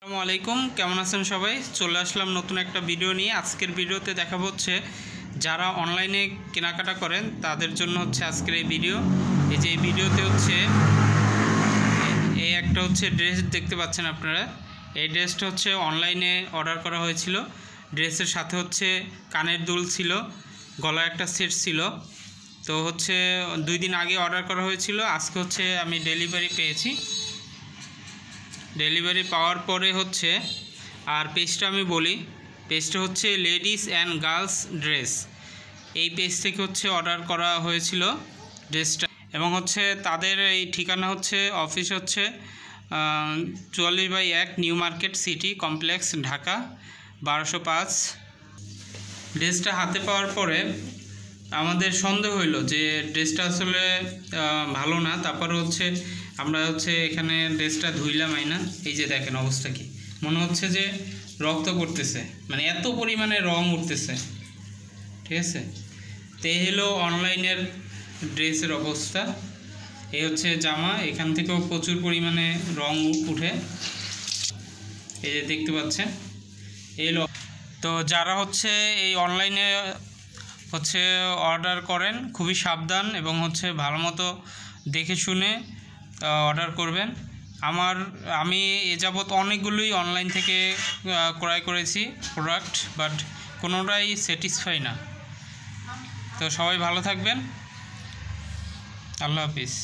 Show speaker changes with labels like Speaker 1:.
Speaker 1: আসসালামু আলাইকুম, কেমন আছেন সবাই? চলে আসলাম নতুন একটা ভিডিও নিয়ে। আজকের ভিডিওতে দেখাবো হচ্ছে যারা অনলাইনে কেনাকাটা করেন তাদের জন্য হচ্ছে আজকের এই ভিডিও। এই যে এই ভিডিওতে হচ্ছে এই একটা হচ্ছে ড্রেস দেখতে পাচ্ছেন আপনারা। এই ড্রেসটা হচ্ছে অনলাইনে অর্ডার করা হয়েছিল। ড্রেসের সাথে হচ্ছে কানের দুল ছিল, গলার একটা সেট ছিল। তো হচ্ছে 2 দিন আগে অর্ডার করা হয়েছিল, আজকে হচ্ছে আমি ডেলিভারি পেয়েছি। ডেলিভারি পাওয়ার পরে হচ্ছে আর পেজটা আমি বলি, পেজটা হচ্ছে লেডিস অ্যান্ড গার্লস ড্রেস। এই পেজ থেকে হচ্ছে অর্ডার করা হয়েছিল ড্রেসটা, এবং হচ্ছে তাদের এই ঠিকানা হচ্ছে অফিস হচ্ছে 44/1 new market city complex, Dhaka 1205। ড্রেসটা হাতে পাওয়ার পরে আমাদের সন্দেহ হইল যে ড্রেসটা আসলে ভালো না। তারপরে হচ্ছে আমরা হচ্ছে এখানে ড্রেসটা ধুইলাম আইনা, এই যে দেখেন অবস্থা কি, মনে হচ্ছে যে রক্ত পড়তেছে, মানে এত পরিমাণে রং উঠতেছে। ঠিক আছে, তো এই হলো অনলাইনের ড্রেসের অবস্থা। এই হচ্ছে জামা, এখান থেকেও প্রচুর পরিমাণে রং উঠে, এই যে দেখতে পাচ্ছেন। এই তো যারা হচ্ছে এই অনলাইনে হচ্ছে অর্ডার করেন খুবই সাবধান এবং হচ্ছে ভালো মতো দেখে শুনে অর্ডার করবেন। আমি এ যাবৎ অনেকগুলোই অনলাইন থেকে ক্রয় করেছি প্রোডাক্ট, বাট কোনোটাই স্যাটিসফাই না। তো সবাই ভালো থাকবেন, আল্লাহ হাফিজ।